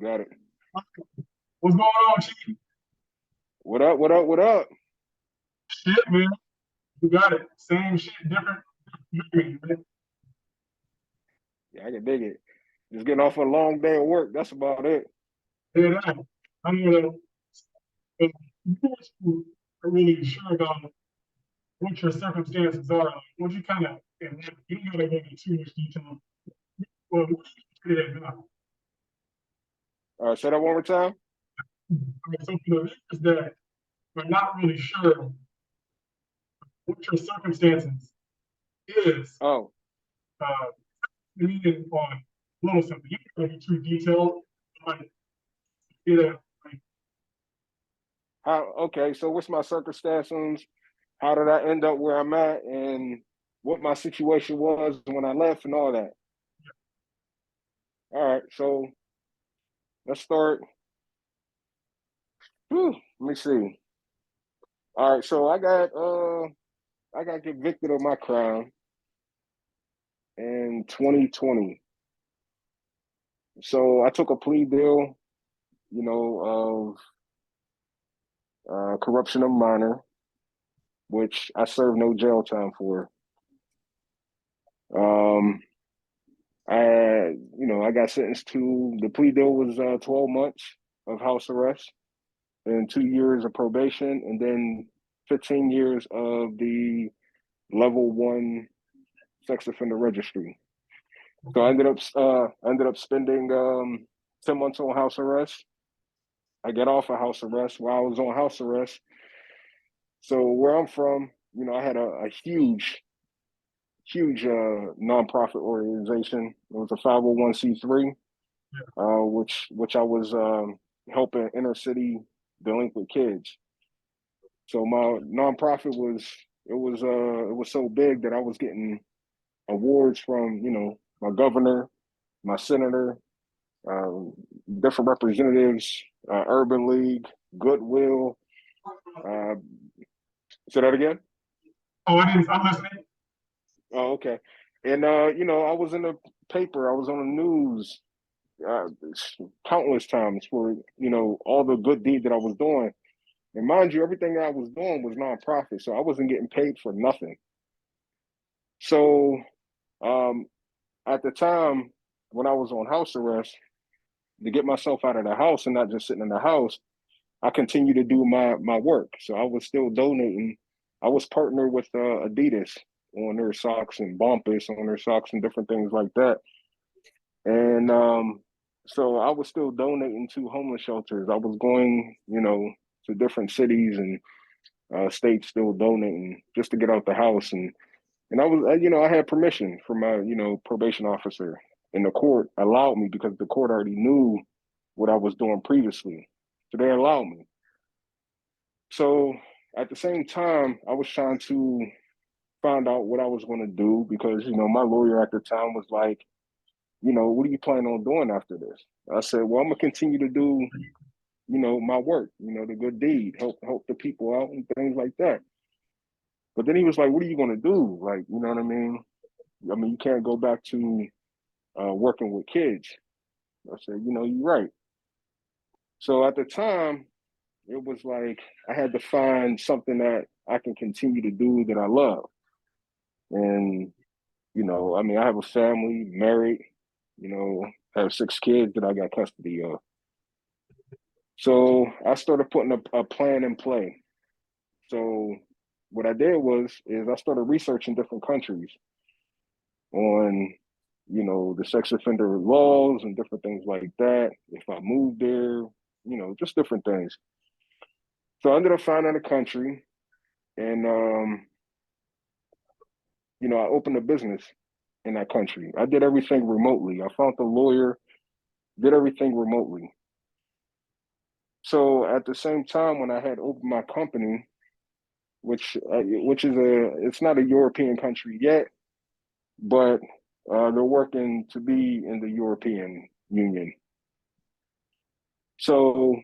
Got it. What's going on, Chief? What up? What up? What up? Shit, man. You got it. Same shit, different memory, man. Yeah, I can dig it. Just getting off a long day of work. That's about it. Yeah, that. I'm gonna you are really sure about what your circumstances are. Like, what you kind of, you don't gotta go into too much detail. Well, what do you consider that now? All right, say that one more time. Right, so for the listeners that are not really sure what your circumstances is, Oh, uh, meaning on little something. You can go into too detailed, like, like, how? Okay, so what's my circumstances? How did I end up where I'm at, and what my situation was when I left, and all that. All right, so let's start. Whew, let me see. All right, so I got convicted of my crime in 2020. So I took a plea deal, of corruption of minor, which I served no jail time for. Um, I got sentenced to the plea deal was 12 months of house arrest and 2 years of probation, and then 15 years of the level one sex offender registry. So I ended up spending 10 months on house arrest. I get off of house arrest while I was on house arrest. So where I'm from, I had a huge nonprofit organization. It was a 501c3, which I was helping inner city delinquent kids. So my nonprofit was so big that I was getting awards from my governor, my senator, uh, different representatives, Urban League, Goodwill. Uh, say that again. oh, I'm listening. Oh, okay. And I was in the paper, I was on the news uh, countless times for all the good deed that I was doing. And mind you, everything that I was doing was nonprofit, so I wasn't getting paid for nothing. So um, at the time when I was on house arrest, to get myself out of the house and not just sitting in the house, I continued to do my work. So I was still donating. I was partnered with Adidas on their socks and Bombas on their socks and different things like that. And so I was still donating to homeless shelters. I was going, to different cities and states, still donating just to get out the house. And I was, I had permission from my, probation officer, and the court allowed me because the court already knew what I was doing previously. So they allowed me. So at the same time, I was trying to find out what I was going to do because, my lawyer at the time was like, what are you planning on doing after this? I said, well, I'm going to continue to do, my work, the good deed, help the people out and things like that. But then he was like, what are you going to do? Like, you know what I mean? I mean, you can't go back to working with kids. I said, you're right. So at the time, it was like I had to find something that I can continue to do that I love. And, I mean, I have a family, married, have 6 kids that I got custody of. So I started putting a plan in play. So what I did is I started researching different countries on, the sex offender laws and different things like that. If I moved there, just different things. So I ended up finding a country, and I opened a business in that country. I did everything remotely. I found the lawyer, did everything remotely. So at the same time, when I had opened my company, which is it's not a European country yet, but they're working to be in the European Union. So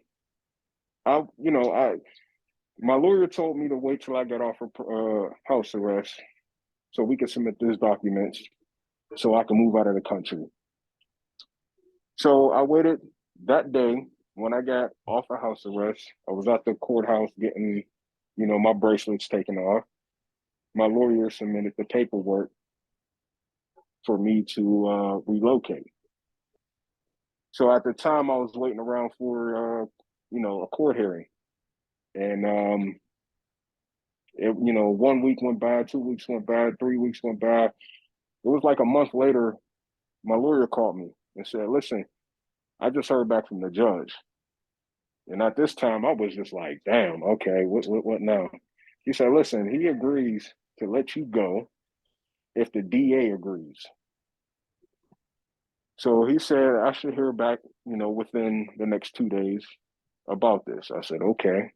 I my lawyer told me to wait till I got off of house arrest so we could submit these documents so I can move out of the country. So I waited That day, when I got off of house arrest, I was at the courthouse getting, my bracelets taken off. My lawyer submitted the paperwork for me to relocate. So at the time, I was waiting around for, a court hearing, and 1 week went by, 2 weeks went by, 3 weeks went by. It was like a month later, my lawyer called me and said, "Listen, I just heard back from the judge." And at this time, I was just like, "Damn, okay, what now?" He said, "Listen, he agrees to let you go if the DA agrees." So he said I should hear back, within the next 2 days about this. I said, "Okay."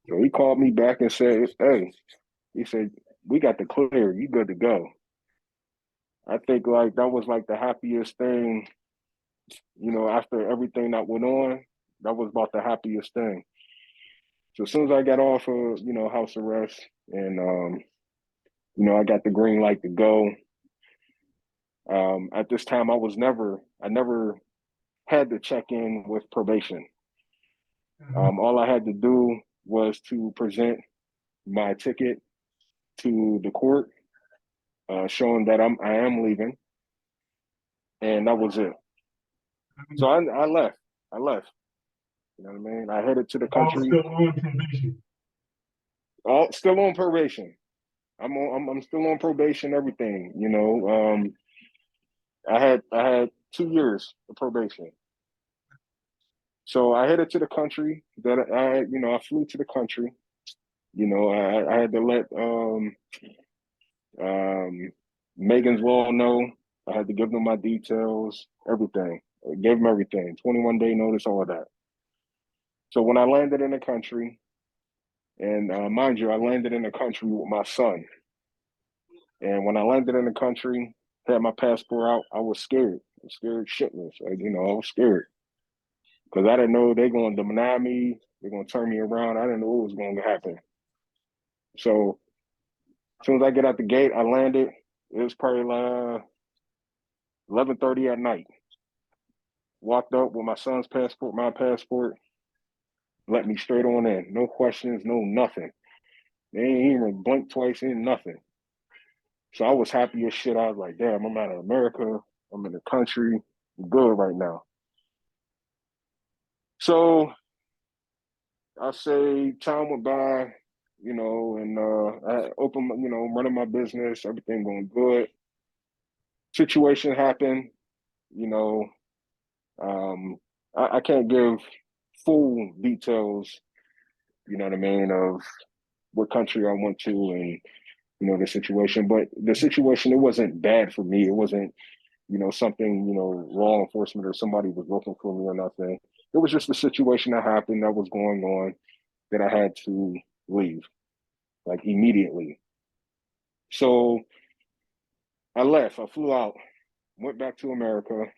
So he called me back and said, "Hey," he said, "we got the clear. You good to go." I think like that was like the happiest thing, after everything that went on. That was about the happiest thing. So as soon as I got off of, house arrest and I got the green light to go. At this time, I never had to check in with probation. All I had to do was to present my ticket to the court, showing that I am leaving, and that was it. So I left. I left. You know what I mean? I headed to the I was country. still on probation. All still on probation. I'm still on probation. Everything. I had 2 years of probation. So I headed to the country. That I flew to the country. I had to let Megan's Law know. I had to give them my details, everything. I gave them everything. 21-day notice, all of that. So when I landed in the country, and mind you, I landed in the country with my son. And when I landed in the country, had my passport out, I was scared. I was scared shitless. I was scared because I didn't know they're going to deny me. They're going to turn me around. I didn't know what was going to happen. So as soon as I get out the gate, I landed. It was probably like 11:30 at night. Walked up with my son's passport, my passport, let me straight on in. No questions, no nothing. They ain't even blinked twice, ain't nothing. So I was happy as shit. I was like, damn, I'm out of America. I'm in the country. I'm good right now. So I say time went by, and I opened, running my business, everything going good. Situation happened, you know, I can't give full details, what I mean, of what country I went to and, the situation. But the situation, it wasn't bad for me. It wasn't, something, law enforcement or somebody was looking for me or nothing. It was just a situation that happened that was going on that I had to leave, like immediately. So I left, I flew out, went back to America.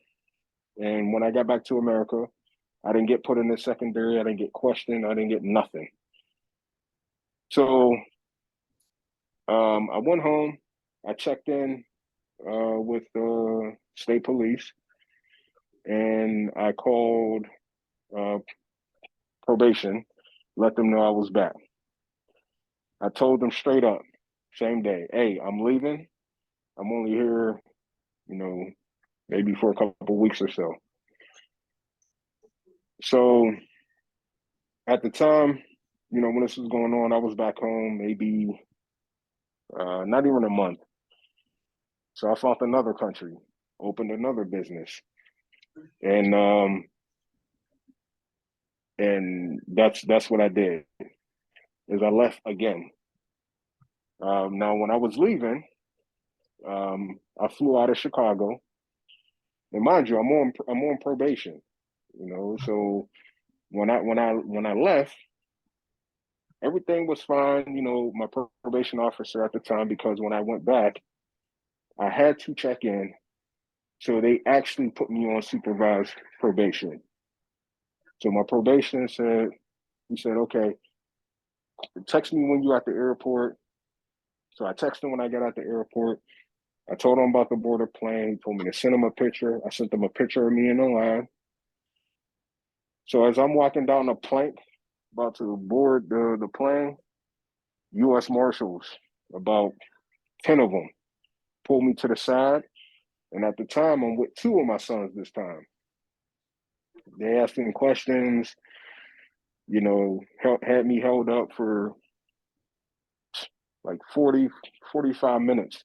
And when I got back to America, I didn't get put in the secondary. I didn't get questioned. I didn't get nothing. So I went home. I checked in with the state police, and I called uh, probation, let them know I was back. I told them straight up, same day, hey, I'm leaving. I'm only here, you know, maybe for a couple of weeks or so. So at the time, when this was going on, I was back home maybe not even a month. So I found another country, opened another business, and that's what I did. Is I left again. Now, when I was leaving, I flew out of Chicago, and mind you, I'm on probation. So when I left, everything was fine. My probation officer at the time, because when I went back, I had to check in. So they actually put me on supervised probation. So my probation said, he said, okay, text me when you're at the airport. So I texted him when I got out the airport. I told him about the border plane. He told me to send him a picture. I sent him a picture of me in the line. So as I'm walking down the plank, about to board the plane, U.S. Marshals, about 10 of them, pulled me to the side. And at the time, I'm with two of my sons this time. They asking questions, had me held up for like 45 minutes.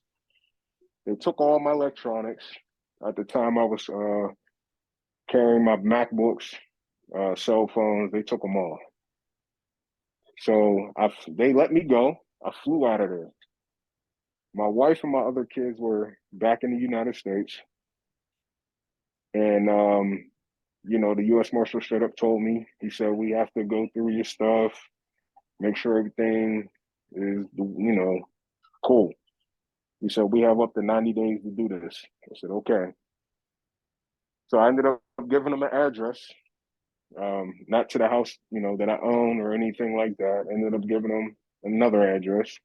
They took all my electronics. At the time, I was carrying my MacBooks, cell phones. They took them all. So they let me go. I flew out of there. My wife and my other kids were back in the United States. And, the U.S. Marshal straight up told me, he said, we have to go through your stuff, make sure everything is, cool. He said, we have up to 90 days to do this. I said, okay. So I ended up giving them an address, not to the house, that I own or anything like that. I ended up giving them another address.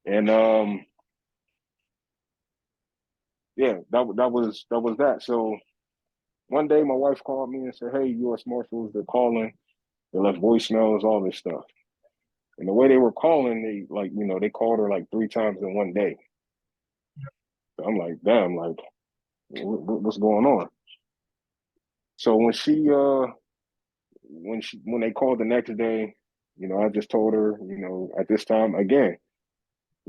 And yeah, that was that. So one day my wife called me and said, hey, U.S. Marshals, they're calling. They left voicemails, all this stuff. And the way they were calling, they called her like 3 times in one day. So I'm like, damn, like, what's going on? So when they called the next day, I just told her, at this time again,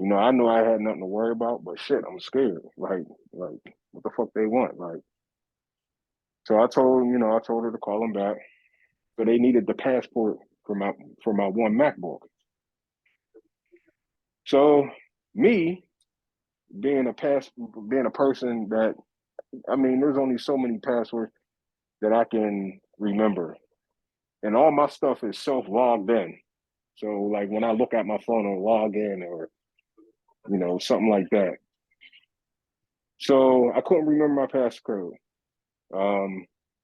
I know I had nothing to worry about, but shit, I'm scared. Like what the fuck they want? Like, so I told her to call them back. So they needed the passport for my one MacBook. So me being a person that, I mean, there's only so many passwords that I can remember, and all my stuff is self logged in. So like when I look at my phone and log in, or something like that. So I couldn't remember my passcode.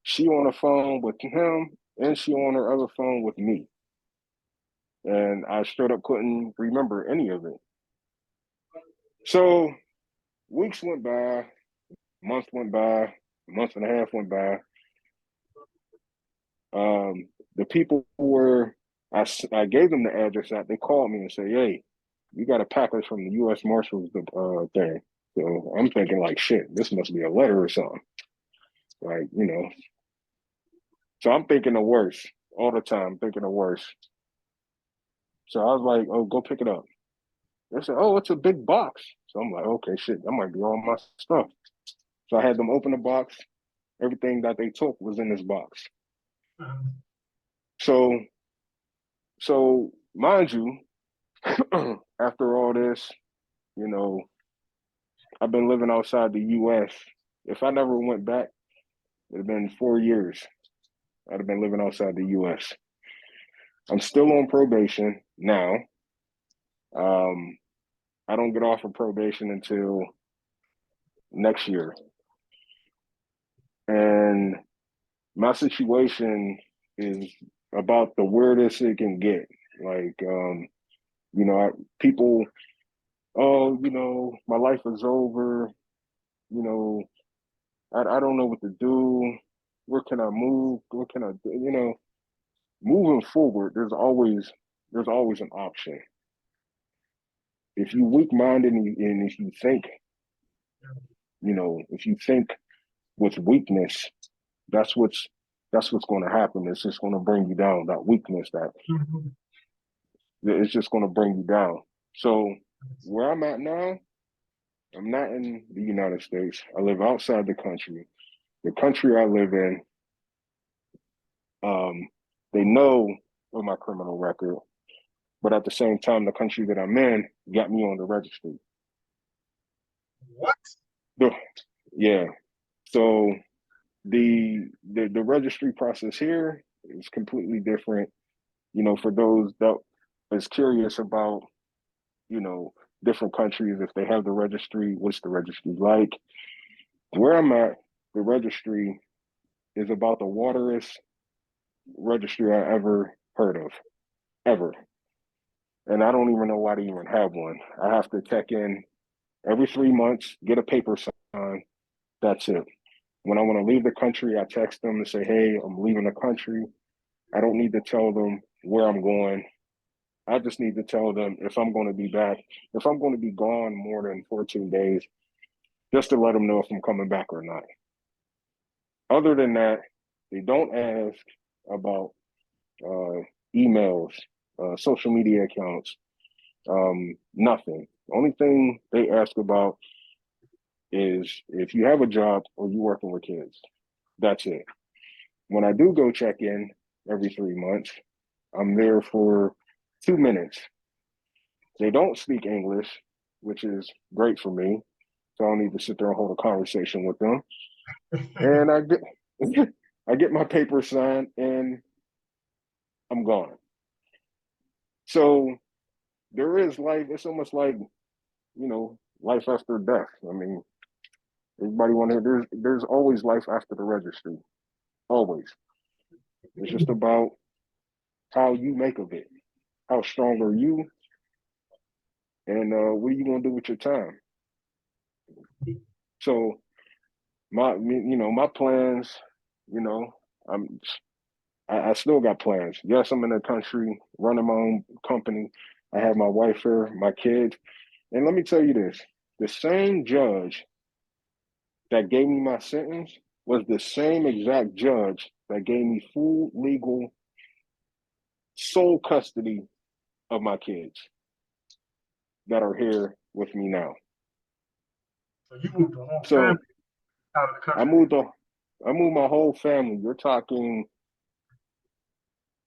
She on the phone with him, and she on her other phone with me, and I straight up couldn't remember any of it. So weeks went by, months went by, a month and a half went by. The people who I gave them the address out. They called me and said, "Hey, you got a package from the U.S. Marshals thing." So I'm thinking like, shit, this must be a letter or something. Like, So I'm thinking the worst all the time, thinking the worst. So I was like, "Oh, go pick it up." They said, "Oh, it's a big box." So I'm like, "Okay, shit, that might be all my stuff." So I had them open the box. Everything that they took was in this box. So, mind you, after all this, you know, I've been living outside the U.S. If I never went back, it'd have been 4 years. I'd have been living outside the U.S. I'm still on probation now. I don't get off of probation until next year. And my situation is about the weirdest it can get. Like, people, oh, my life is over. You know, I don't know what to do. Where can I move? What can I do? Moving forward, there's always an option. If you weak minded and if you think, if you think with weakness, that's what's going to happen. It's just going to bring you down. That weakness, that it's just going to bring you down. So where I'm at now, I'm not in the United States. I live outside the country. The country I live in, they know of my criminal record, but at the same time, the country that I'm in got me on the registry. What? Yeah. So the registry process here is completely different. For those that is curious about, different countries, if they have the registry, what's the registry like? Where I'm at, the registry is about the wateriest registry I ever heard of, ever. And I don't even know why they even have one. I have to check in every 3 months, get a paper signed. That's it. When I want to leave the country, I text them and say, hey, I'm leaving the country. I don't need to tell them where I'm going. I just need to tell them if I'm going to be back, if I'm going to be gone more than 14 days, just to let them know if I'm coming back or not. Other than that, they don't ask about emails, social media accounts, nothing. The only thing they ask about is if you have a job or you working with kids. That's it. When I do go check in every 3 months, I'm there for 2 minutes. They don't speak English, which is great for me. So I don't need to sit there and hold a conversation with them. And I get my paper signed and I'm gone. So there is life. It's almost like, life after death. I mean, everybody want to hear there's always life after the registry. Always. It's just about how you make of it. How strong are you? And what are you gonna do with your time? So my plans, you know, I'm I still got plans. Yes, I'm in the country running my own company. I have my wife here, my kids. And let me tell you this, the same judge that gave me my sentence was the same exact judge that gave me full legal sole custody of my kids that are here with me now. So you moved the whole So family out of the country. I moved my whole family. You're talking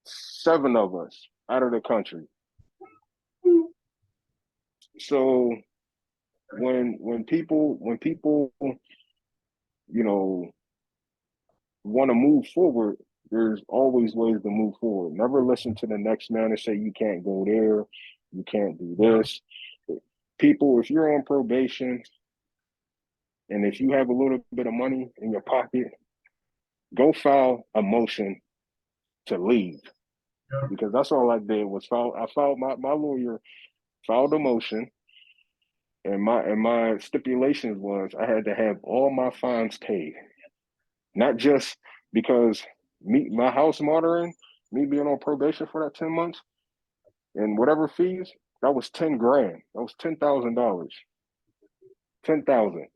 7 of us out of the country. So when people want to move forward, there's always ways to move forward. Never listen to the next man and say you can't go there, you can't do this. People, if you're on probation and if you have a little bit of money in your pocket, go file a motion to leave. Yeah. Because that's all I did was my lawyer filed a motion, and my stipulations was I had to have all my fines paid. Not just because my house monitoring, me being on probation for that 10 months and whatever fees, that was 10 grand. That was $10,000. 10,000.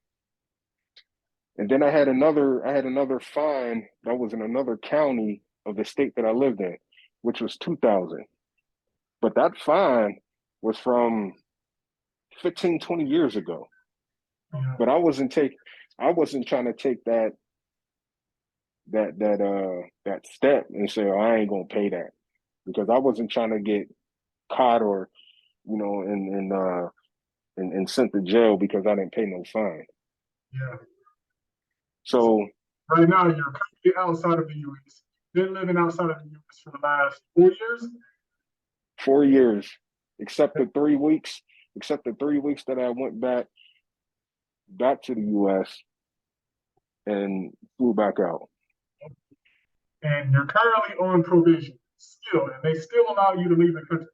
And then I had another fine that was in another county of the state that I lived in, which was 2,000. But that fine was from 15, 20 years ago. Yeah. But I wasn't trying to take that step and say, oh, I ain't gonna pay that, because I wasn't trying to get caught or and sent to jail because I didn't pay no fine. Yeah. So right now you're currently outside of the U.S. Been living outside of the U.S. for the last 4 years. 4 years, except the 3 weeks, that I went back to the U.S. and flew back out. And you're currently on probation still, and they still allow you to leave the country.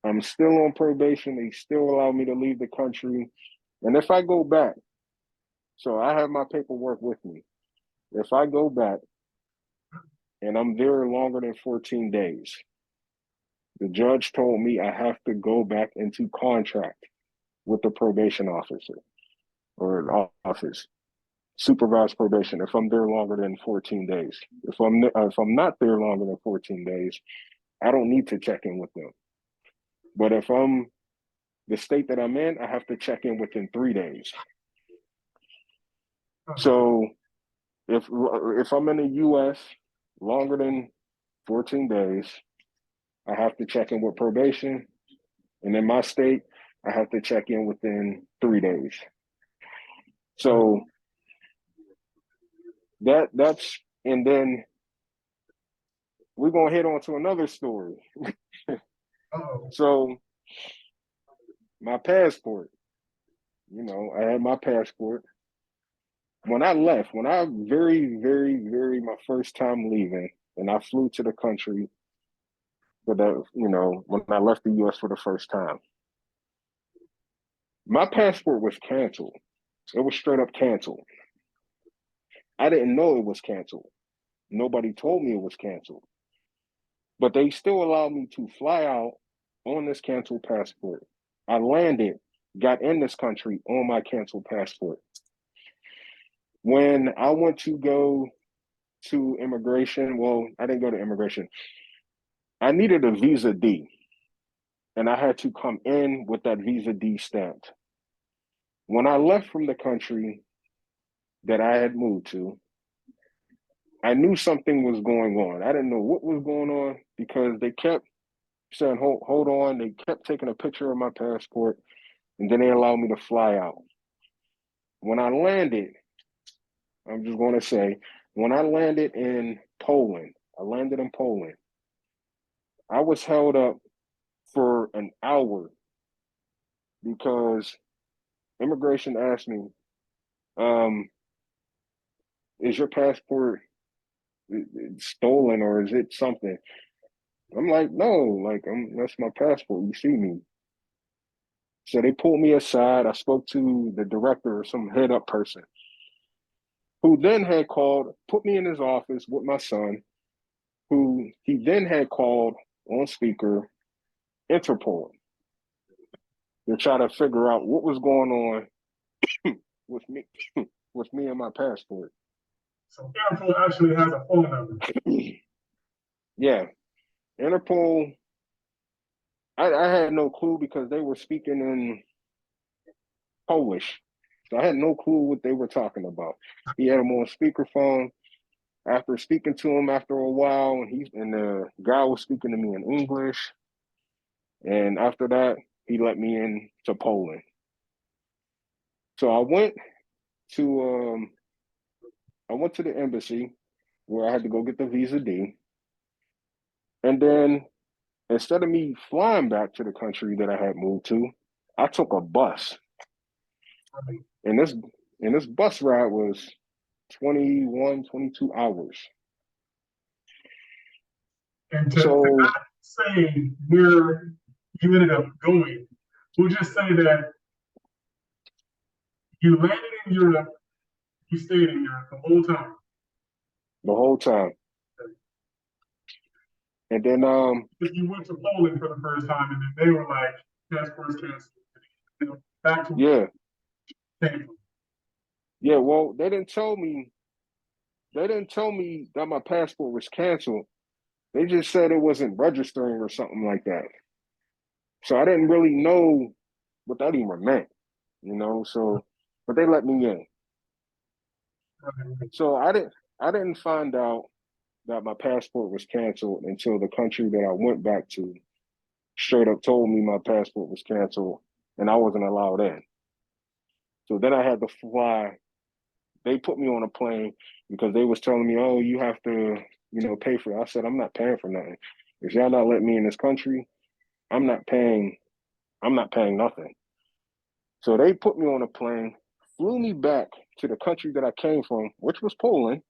I'm still on probation. They still allow me to leave the country. And if I go back, so I have my paperwork with me. If I go back and I'm there longer than 14 days, the judge told me I have to go back into contract with the probation officer or an office, supervised probation, if I'm there longer than 14 days. If I'm not there longer than 14 days, I don't need to check in with them. But if I'm the state that I'm in, I have to check in within 3 days. So if I'm in the U.S. longer than 14 days, I have to check in with probation. And in my state, I have to check in within 3 days. So that's, and then we're gonna head on to another story. So my passport, I had my passport. When I left, when I very, very, very my first time leaving, and I flew to the country for when I left the US for the first time, my passport was canceled. It was straight up canceled. I didn't know it was canceled. Nobody told me it was canceled. But they still allowed me to fly out on this canceled passport. I landed, got in this country on my canceled passport. When I went to go to immigration, well, I didn't go to immigration. I needed a visa D, and I had to come in with that visa D stamped. When I left from the country that I had moved to, I knew something was going on. I didn't know what was going on because they kept saying, hold on. They kept taking a picture of my passport, and then they allowed me to fly out. When I landed, I'm just going to say, when I landed in Poland, I was held up for an hour because immigration asked me, is your passport stolen or is it something? I'm like, no, like that's my passport. You see me. So they pulled me aside. I spoke to the director or some head up person who then had called, put me in his office with my son, who he then had called on speaker Interpol to try to figure out what was going on with me with me and my passport. So Interpol actually has a phone number. Yeah. Interpol, I had no clue because they were speaking in Polish. So I had no clue what they were talking about. He had him on speakerphone. After speaking to him after a while, and the guy was speaking to me in English. And after that, he let me in to Poland. So to I went to the embassy where I had to go get the visa D. And then instead of me flying back to the country that I had moved to, I took a bus. Right. And this bus ride was 21, 22 hours. And to So not say where you ended up going, we'll just say that you landed in Europe, you stayed in Europe the whole time. the whole time. And then If you went to Poland for the first time and then they were like, passport's canceled. You know, back to yeah. painful. Yeah, well, they didn't tell me that my passport was canceled. They just said it wasn't registering or something like that. So I didn't really know what that even meant, you know. So, but they let me in. So I didn't find out that my passport was canceled until the country that I went back to straight up told me my passport was canceled and I wasn't allowed in. So then I had to fly. They put me on a plane because they was telling me, oh, you have to, pay for it. I said, I'm not paying for nothing. If y'all not letting me in this country, I'm not paying nothing. So they put me on a plane, flew me back to the country that I came from, which was Poland.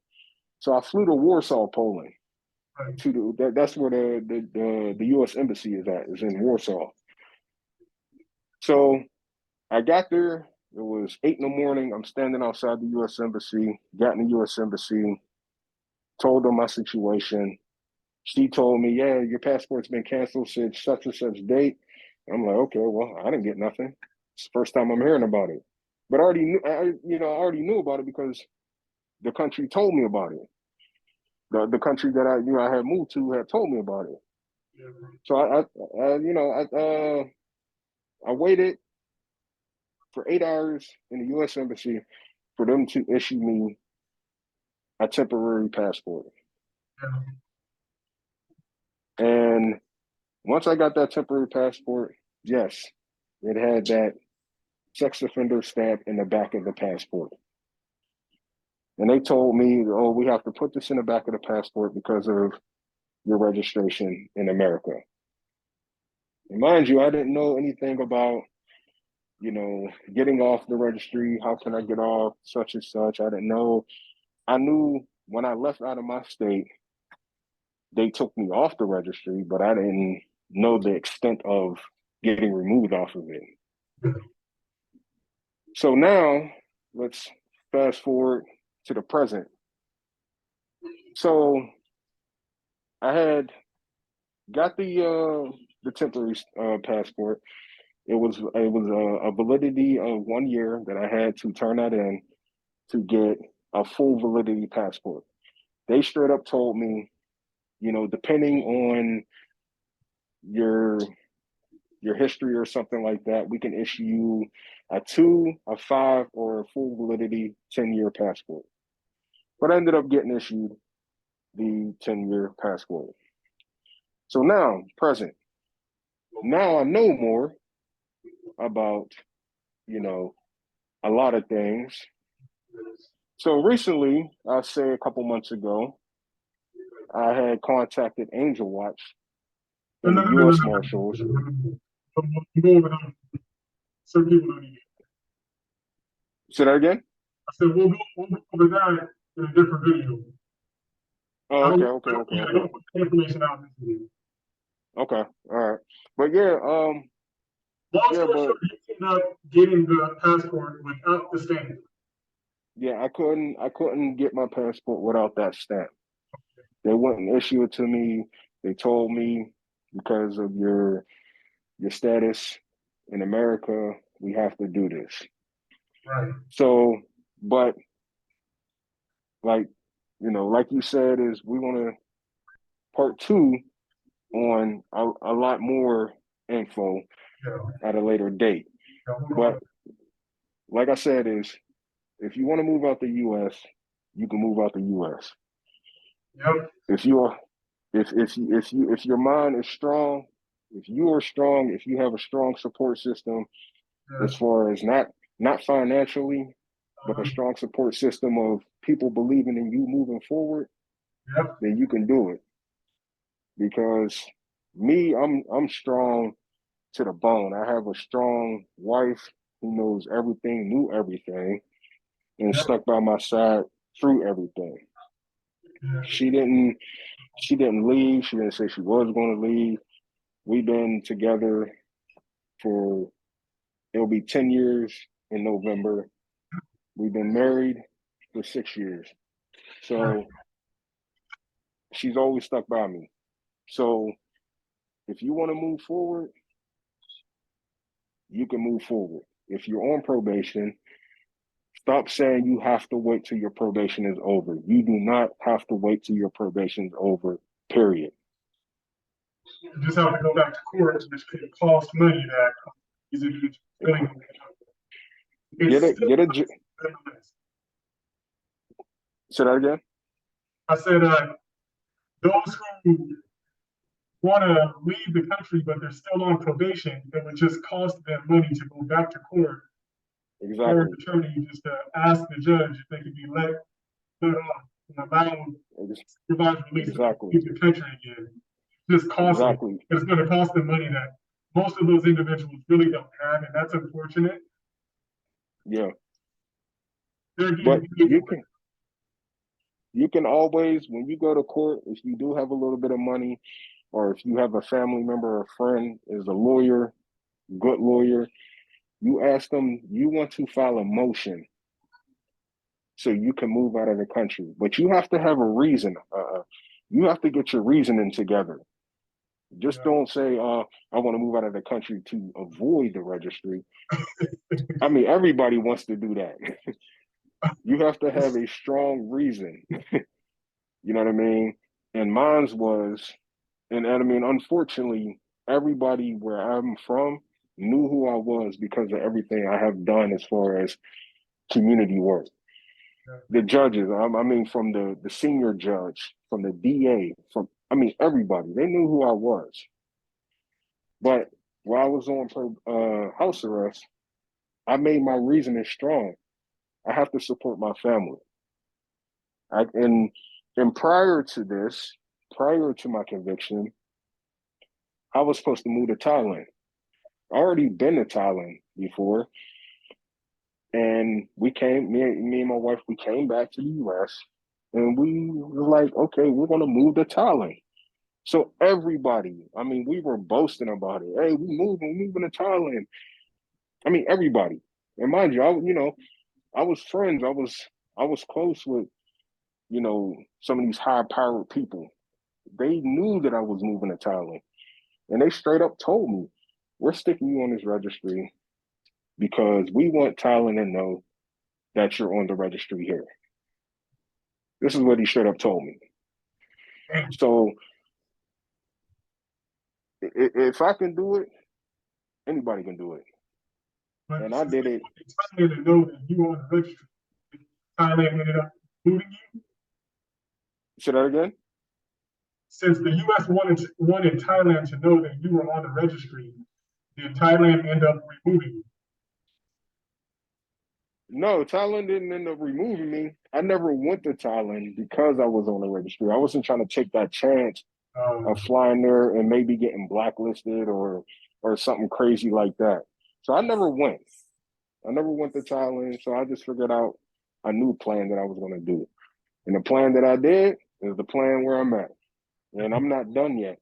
So I flew to Warsaw, Poland. Right. That's where the U.S. embassy is in Warsaw. So I got there. It was 8 in the morning. I'm standing outside the U.S. embassy. Got in the U.S. embassy. Told them my situation. She told me, "Yeah, your passport's been canceled since such and such date." I'm like, "Okay, well, I didn't get nothing. It's the first time I'm hearing about it." But I already knew about it because the country told me about it. The country that I had moved to had told me about it. Yeah. So I waited for 8 hours in the U.S. embassy for them to issue me a temporary passport. Yeah. And once I got that temporary passport, yes, it had that sex offender stamp in the back of the passport. And they told me, oh, we have to put this in the back of the passport because of your registration in America. And mind you, I didn't know anything about, getting off the registry. How can I get off such and such? I didn't know. I knew when I left out of my state, they took me off the registry, but I didn't know the extent of getting removed off of it. So now let's fast forward to the present. So I had got the temporary passport. It was a validity of 1 year that I had to turn that in to get a full validity passport. They straight up told me, depending on your your history or something like that, we can issue you a 2, a 5, or a full validity 10-year passport. But I ended up getting issued the 10-year passport. So now, present, now I know more about, you know, a lot of things. So recently, I say a couple months ago, I had contacted Angel Watch No, and no, the no, no, no, U.S. no, Marshals. no, no, no. Go over them. Some people don't need it. Say that again? I said, we'll go over that in a different video. Oh, I okay, don't, okay, I don't, okay, yeah, I okay, don't put that information out in this video. okay. All right, but yeah, Long yeah, story but short, you ended up getting the passport without the stamp. yeah, I couldn't get my passport without that stamp. They wouldn't issue it to me. They told me because of your status in America, we have to do this. Right. So, but like like you said, is we want to part two on a lot more info Yeah. at a later date. Yeah, we'll go But over. like I said, is if you want to move out the U.S., you can move out the U.S. Yep. If you're if your mind is strong, if you are strong, if you have a strong support system Yeah. as far as not financially, but a strong support system of people believing in you moving forward, Yep. then you can do it. Because me, I'm strong to the bone. I have a strong wife who knows everything, knew everything, and Yep. stuck by my side through everything. Yeah. She didn't she didn't leave. She didn't say she was going to leave. We've been together for it'll be 10 years in November. We've been married for 6 years. Right. So she's always stuck by me. So if you want to move forward, you can move forward. If you're on probation, stop saying you have to wait till your probation is over. You do not have to wait till your probation is over, period. You just have to go back to court, which could cost money that these individuals really don't have. Get It's it, still get it. nonetheless. Say that again. I said, those who want to leave the country, but they're still on probation, it would just cost them money to go back to court for an Exactly. attorney just to ask the judge if they could be let off and allow supervised release so they can Exactly. leave the country again. It's just costly. Exactly. It's going to cost them money that most of those individuals really don't have, and that's unfortunate. Yeah. They're But getting paid for it. you can always, when you go to court, if you do have a little bit of money, or if you have a family member or friend is a lawyer, good lawyer, you ask them, you want to file a motion so you can move out of the country. But you have to have a reason. You have to get your reasoning together. Just Yeah. don't say, I want to move out of the country to avoid the registry. I mean, everybody wants to do that. You have to have a strong reason. You know what I mean? And mine's was, and I mean, unfortunately, everybody where I'm from knew who I was because of everything I have done as far as community work. The judges, I mean, from the senior judge, from the DA, from I mean, everybody, they knew who I was. But while I was on house arrest, I made my reasoning strong. I have to support my family. And prior to this, prior to my conviction, I was supposed to move to Thailand. I already been to Thailand before, and me and my wife, we came back to the U.S. and we were like, okay, we're gonna move to Thailand. So everybody, I mean, we were boasting about it. Hey, we're moving to Thailand. I mean, everybody. And mind you, I was friends. I was close with you know, some of these high-powered people, they knew that I was moving to Thailand, and they straight up told me, "We're sticking you on this registry because we want Thailand to know that you're on the registry here." This is what he straight up told me. Dang. So if I can do it, anybody can do it, But and I since did they it. wanted Thailand to know that you were on the registry, Thailand ended up moving you. Say that again. Since the U.S. wanted Thailand to know that you were on the registry, did Thailand end up removing you? No, Thailand didn't end up removing me. I never went to Thailand because I was on the registry. I wasn't trying to take that chance of Um, flying there and maybe getting blacklisted or something crazy like that. So I never went. I never went to Thailand. So I just figured out a new plan that I was going to do. And the plan that I did is the plan where I'm at. And I'm not done yet.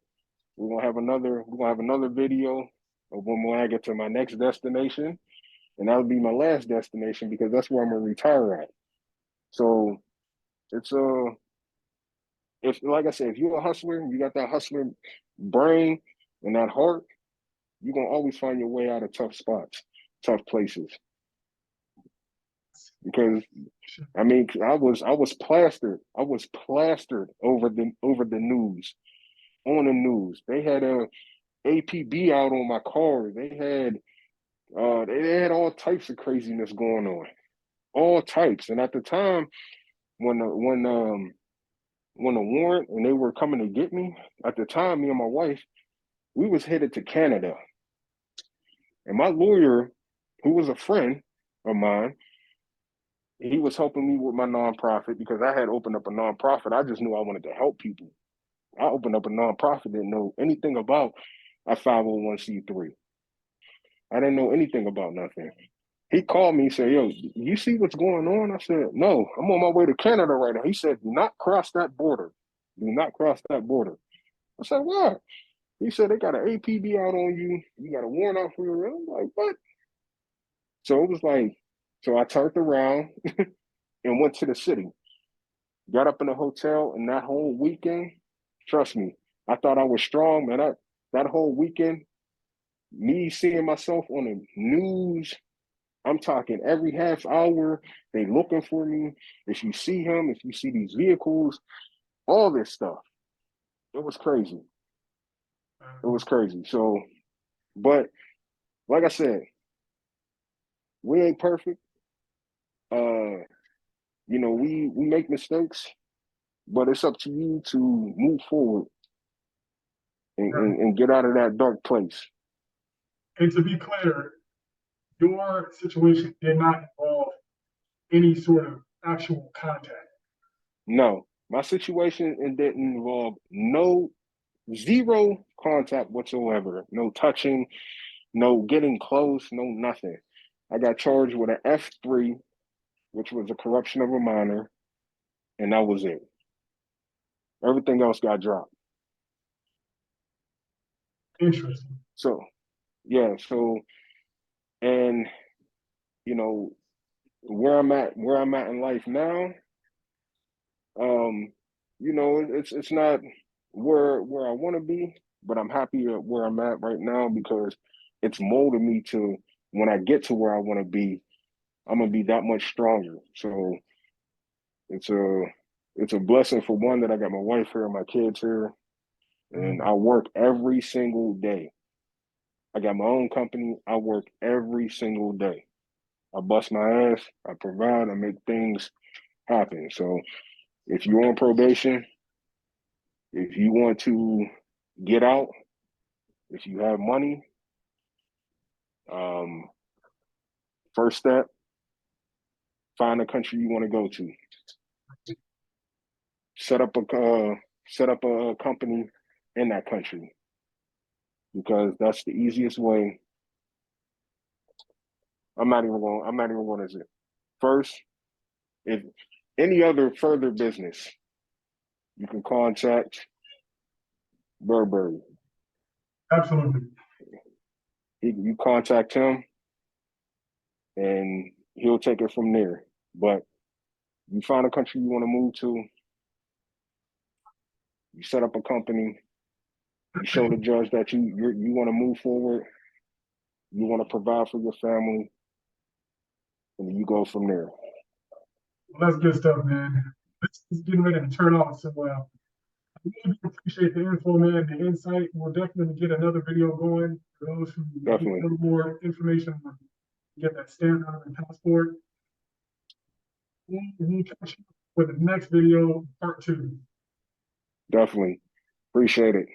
We're gonna have another video of when I get to my next destination. And that'll be my last destination because that's where I'm gonna retire at. So it's if like I said, if you're a hustler, you got that hustler brain and that heart, you're gonna always find your way out of tough spots, tough places. Because I mean, I was plastered. I was plastered over the news, on the news. They had a APB out on my car. They had all types of craziness going on, all types. And at the time, when the when the warrant and they were coming to get me, at the time, me and my wife, we was headed to Canada. And my lawyer, who was a friend of mine, he was helping me with my nonprofit because I had opened up a nonprofit. I just knew I wanted to help people. I opened up a nonprofit, didn't know anything about a 501c3. I didn't know anything about nothing. He called me and said, "Yo, you see what's going on?" I said, "No, I'm on my way to Canada right now." He said, "Do not cross that border. Do not cross that border." I said, "Why?" He said, "They got an APB out on you. You got a warrant out for your." I'm like, "What?" So it was like, so I turned around and went to the city. Got up in a hotel, and that whole weekend, trust me, I thought I was strong, man. That whole weekend, me seeing myself on the news, I'm talking every half hour, they looking for me. If you see him, if you see these vehicles, all this stuff. It was crazy. It was crazy. So, but like I said, we ain't perfect. Uh, we make mistakes, but it's up to you to move forward and, right. and, and get out of that dark place. And to be clear, your situation did not involve any sort of actual contact. No, my situation it didn't involve no zero contact whatsoever, no touching, no getting close, no nothing. I got charged with an F3, which was a corruption of a minor, and that was it. Everything else got dropped. Interesting. So yeah, and you know where I'm at in life now, um, it's not where I want to be, but I'm happy at where I'm at right now because it's molded me to when I get to where I want to be, I'm gonna be that much stronger. So it's a it's a blessing for one that I got my wife here, my kids here, and I work every single day. I got my own company. I work every single day. I bust my ass. I provide. I make things happen. So if you're on probation, if you want to get out, if you have money, um, first step, find a country you want to go to. Set up a company in that country because that's the easiest way. I'm not even going to say first. If any other further business, you can contact Burberry. Absolutely. You contact him, and he'll take it from there. But you find a country you want to move to, You set up a company. You show the judge that you want to move forward. You want to provide for your family, and you go from there. Well, that's good stuff, man. This is getting ready to turn off, so I really appreciate the info, man, the insight. We'll definitely get another video going for those who need a Definitely. little more information on get that stamp on their passport. We'll catch you with the next video, part 2. Definitely. Appreciate it.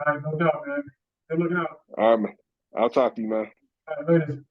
All right, no doubt, man. Good looking out. All right, man. I'll talk to you, man. All right, later.